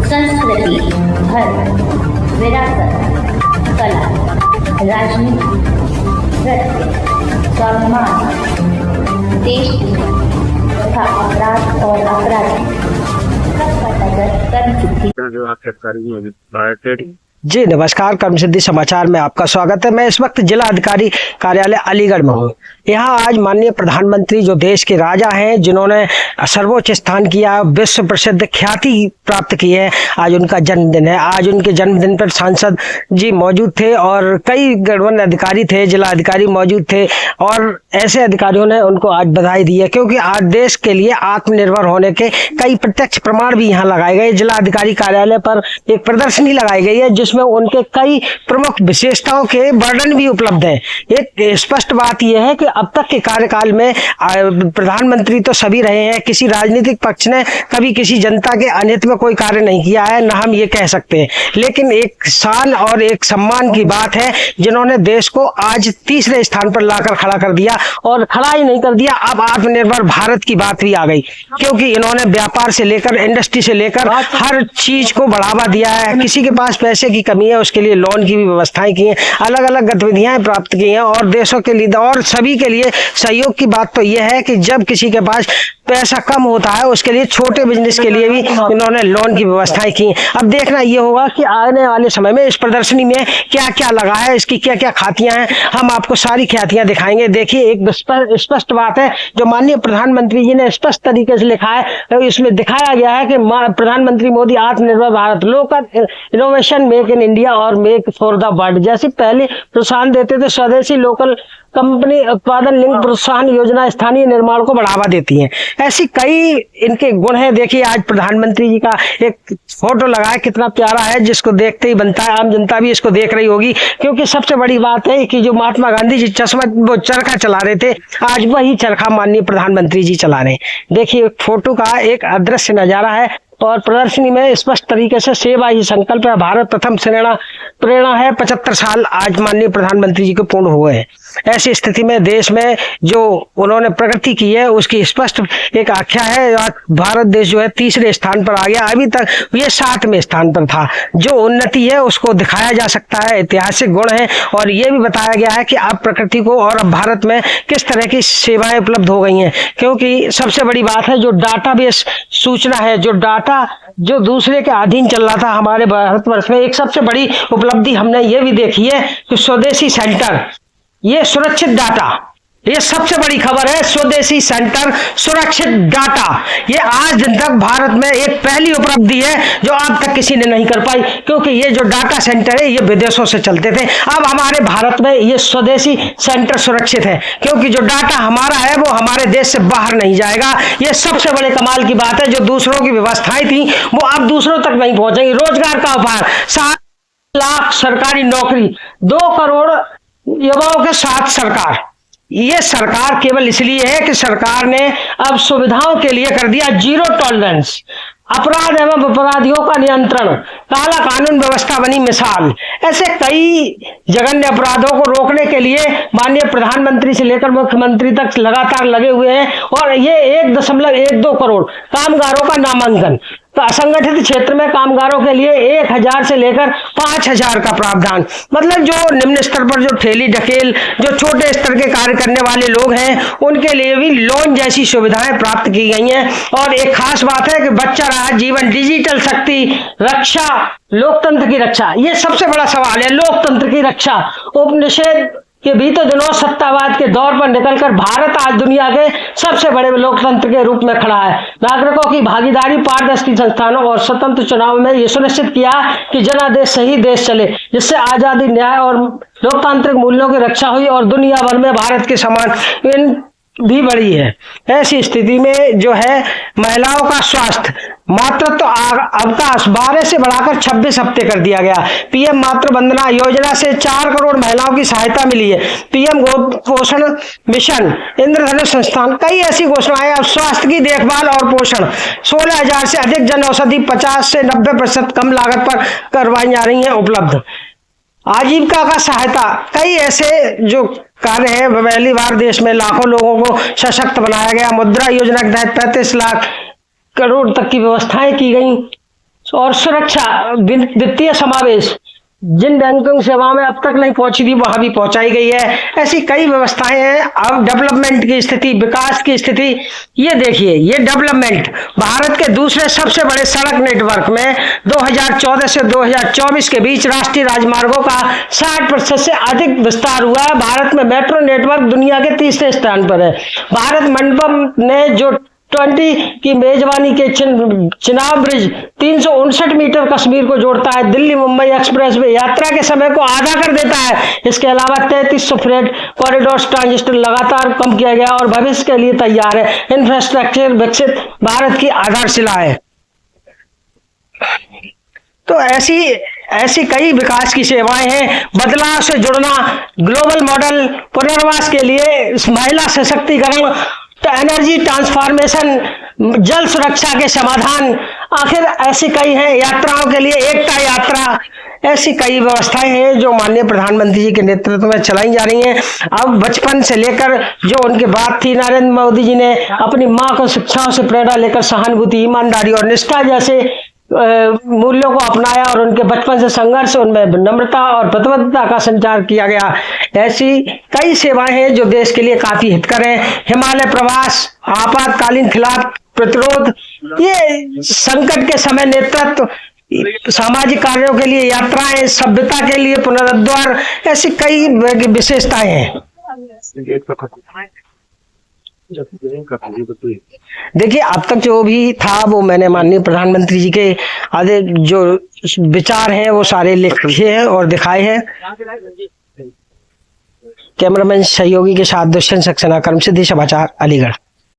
संस्कृति, धर्म, विरासत, कला, राजनीति, नृत्य, स्वाभिमान, देश तथा अपराध और अपराधी सबका तजर्बा कर चुकी। जी नमस्कार, कर्मसिद्धि समाचार में आपका स्वागत है। मैं इस वक्त जिला अधिकारी कार्यालय अलीगढ़ में हूँ। यहाँ आज माननीय प्रधानमंत्री जो देश के राजा हैं, जिन्होंने सर्वोच्च स्थान किया, विश्व प्रसिद्ध ख्याति प्राप्त की है, आज उनका जन्मदिन है। आज उनके जन्मदिन पर सांसद जी मौजूद थे और कई गणमान्य अधिकारी थे, जिला अधिकारी मौजूद थे और ऐसे अधिकारियों ने उनको आज बधाई दी है, क्योंकि आज देश के लिए आत्मनिर्भर होने के कई प्रत्यक्ष प्रमाण भी यहाँ लगाए गए। जिला अधिकारी कार्यालय पर एक प्रदर्शनी लगाई गई है जिसमें उनके कई प्रमुख विशेषताओं के वर्णन भी उपलब्ध है। एक स्पष्ट बात यह है कि अब तक के कार्यकाल में प्रधानमंत्री तो सभी रहे हैं, किसी राजनीतिक पक्ष ने कभी किसी जनता के अनित में कोई कार्य नहीं किया है, न हम ये कह सकते हैं। लेकिन एक शान और एक सम्मान की बात है, जिन्होंने देश को आज तीसरे स्थान पर लाकर खड़ा कर दिया, और खड़ा ही नहीं कर दिया, अब आत्मनिर्भर भारत की बात भी आ गई, क्योंकि इन्होंने व्यापार से लेकर इंडस्ट्री से लेकर हर चीज को बढ़ावा दिया है। किसी के पास पैसे की कमी है, उसके लिए लोन की भी व्यवस्थाएं की हैं, अलग अलग गतिविधियां प्राप्त की हैं, और देशों के लिए और सभी के लिए सहयोग की बात तो यह है कि जब किसी के पास पैसा कम होता है, उसके लिए छोटे बिजनेस के लिए भी इन्होंने लोन की व्यवस्थाएं की। अब देखना ये होगा कि आने वाले समय में इस प्रदर्शनी में क्या क्या लगा है, इसकी क्या क्या ख्यातियां हैं, हम आपको सारी ख्यातियां दिखाएंगे। देखिए, एक स्पष्ट बात है जो माननीय प्रधानमंत्री जी ने स्पष्ट तरीके से लिखा है, इसमें दिखाया गया है कि प्रधानमंत्री मोदी आत्मनिर्भर Bharat, local innovation, make in India और मेक फॉर द वर्ल्ड जैसी पहले प्रोत्साहन देते थे। स्वदेशी लोकल कंपनी उत्पादन लिंक प्रोत्साहन योजना स्थानीय निर्माण को बढ़ावा देती है। ऐसी कई इनके गुण हैं। देखिए, आज प्रधानमंत्री जी का एक फोटो लगा है, कितना प्यारा है, जिसको देखते ही बनता है आम जनता भी इसको देख रही होगी, क्योंकि सबसे बड़ी बात है कि जो महात्मा गांधी जी वो चरखा चला रहे थे, आज वही चरखा माननीय प्रधानमंत्री जी चला रहे हैं। देखिए, फोटो का एक अदृश्य नजारा है और प्रदर्शनी में स्पष्ट तरीके से सेवा ही संकल्प है, भारत प्रथम प्रेरणा है। 75 साल आज माननीय प्रधानमंत्री जी को पूर्ण हुए हैं। ऐसी स्थिति में देश में जो उन्होंने प्रगति की है, उसकी स्पष्ट एक आख्या है। भारत देश जो है तीसरे स्थान पर आ गया, अभी तक ये 7वें स्थान पर था। जो उन्नति है उसको दिखाया जा सकता है, ऐतिहासिक गुण है, और ये भी बताया गया है कि अब प्रकृति को और अब भारत में किस तरह की सेवाएं उपलब्ध हो गई हैं। क्योंकि सबसे बड़ी बात है जो डाटाबेस सूचना है, जो दूसरे के अधीन चल रहा था हमारे भारतवर्ष में, एक सबसे बड़ी उपलब्धि हमने ये भी देखी है कि स्वदेशी सेंटर, ये सुरक्षित डाटा, ये सबसे बड़ी खबर है। स्वदेशी सेंटर, सुरक्षित डाटा, ये आज दिन तक भारत में एक पहली उपलब्धि है जो अब तक किसी ने नहीं कर पाई, क्योंकि ये जो डाटा सेंटर है ये विदेशों से चलते थे। अब हमारे भारत में ये स्वदेशी सेंटर सुरक्षित है, क्योंकि जो डाटा हमारा है वो हमारे देश से बाहर नहीं जाएगा। ये सबसे बड़े कमाल की बात है। जो दूसरों की व्यवस्थाएं थी वो अब दूसरों तक नहीं पहुंचेंगी। रोजगार का उपहार, 7 लाख सरकारी नौकरी, 2 करोड़ युवाओं के साथ सरकार। ये सरकार केवल इसलिए है कि सरकार ने अब सुविधाओं के लिए कर दिया जीरो टॉलरेंस, अपराध एवं अपराधियों का नियंत्रण, काला कानून व्यवस्था बनी मिसाल। ऐसे कई जघन्य अपराधों को रोकने के लिए माननीय प्रधानमंत्री से लेकर मुख्यमंत्री तक लगातार लगे हुए हैं, और ये 1.12 करोड़ कामगारों का नामांकन। तो असंगठित क्षेत्र में कामगारों के लिए 1000 से लेकर 5000 का प्रावधान, मतलब जो निम्न स्तर पर जो ठेली ढकेल, जो छोटे स्तर के कार्य करने वाले लोग हैं, उनके लिए भी लोन जैसी सुविधाएं प्राप्त की गई हैं। और एक खास बात है कि बच्चा रहा जीवन, डिजिटल शक्ति, रक्षा, लोकतंत्र की रक्षा, ये सबसे बड़ा सवाल है, लोकतंत्र की रक्षा। उपनिषद के बीते दिनों सत्तावाद के दौर पर निकलकर भारत आज दुनिया के सबसे बड़े लोकतंत्र के रूप में खड़ा है। नागरिकों की भागीदारी, पारदर्शी संस्थानों और स्वतंत्र चुनाव में ये सुनिश्चित किया कि जनादेश सही देश चले, जिससे आजादी, न्याय और लोकतांत्रिक मूल्यों की रक्षा हुई, और दुनिया भर में भारत के समान इन भी बढ़ी है। ऐसी स्थिति में जो है महिलाओं का स्वास्थ्य, मातृत्व अवकाश 12 से बढ़ाकर 26 हफ्ते कर दिया गया। पीएम मातृ वंदना योजना से 4 करोड़ महिलाओं की सहायता मिली है। पीएम गो पोषण मिशन, इंद्रधनुष संस्थान, कई ऐसी घोषणाएं। अब स्वास्थ्य की देखभाल और पोषण, 16,000 से अधिक जन औषधि 50 से 90% कम लागत पर करवाई जा रही है उपलब्ध। आजीविका का सहायता, कई ऐसे जो कार्य है, पहली बार देश में लाखों लोगों को सशक्त बनाया गया। मुद्रा योजना के तहत 35 लाख करोड़ तक की व्यवस्थाएं की गई। और सुरक्षा, वित्तीय समावेश, जिन बैंकिंग सेवाओं में अब तक नहीं पहुंची थी वहां भी पहुंचाई गई है। ऐसी कई व्यवस्थाएं हैं। अब डेवलपमेंट की स्थिति, विकास की स्थिति, ये देखिए, ये डेवलपमेंट भारत के दूसरे सबसे बड़े सड़क नेटवर्क में 2014 से 2024 के बीच राष्ट्रीय राजमार्गों का 60% से अधिक विस्तार हुआ है। भारत में मेट्रो नेटवर्क दुनिया के तीसरे स्थान पर है। भारत मंडपम ने जो 20 की मेजबानी के चिनाब ब्रिज 359 मीटर कश्मीर को जोड़ता है। दिल्ली मुंबई एक्सप्रेस वे यात्रा के समय को आधा कर देता है। इसके अलावा 3300 फ्रेट कॉरिडोर ट्रांजिस्टर लगातार कम किया गया और भविष्य के लिए तैयार है। इंफ्रास्ट्रक्चर विकसित भारत की आधारशिला है। तो ऐसी कई विकास की सेवाएं हैं। बदलाव से जुड़ना, ग्लोबल मॉडल, पुनर्वास के लिए महिला सशक्तिकरण, एनर्जी ट्रांसफॉर्मेशन, जल सुरक्षा के समाधान, आखिर ऐसी कई हैं। यात्राओं के लिए एकता यात्रा, ऐसी कई व्यवस्थाएं हैं जो माननीय प्रधानमंत्री जी के नेतृत्व में चलाई जा रही हैं। अब बचपन से लेकर जो उनकी बात थी, नरेंद्र मोदी जी ने अपनी मां को शिक्षाओं से प्रेरणा लेकर सहानुभूति, ईमानदारी और निष्ठा जैसे मूल्यों को अपनाया और उनके बचपन से संघर्ष, उनमें नम्रता और प्रतिबद्धता का संचार किया गया। ऐसी कई सेवाएं हैं जो देश के लिए काफी हितकर हैं। हिमालय प्रवास, आपातकालीन खिलाफ प्रतिरोध, ये संकट के समय नेतृत्व, सामाजिक कार्यों के लिए यात्राएं, सभ्यता के लिए पुनरुद्धार, ऐसी कई विशेषताएं हैं। देखिए, अब तक जो भी था वो मैंने माननीय प्रधानमंत्री जी के आधे जो विचार हैं वो सारे लिखे हैं और दिखाए हैं। कैमरामैन सहयोगी के साथ दुष्यंत सक्सेना, कर्मसिद्धि समाचार, अलीगढ़।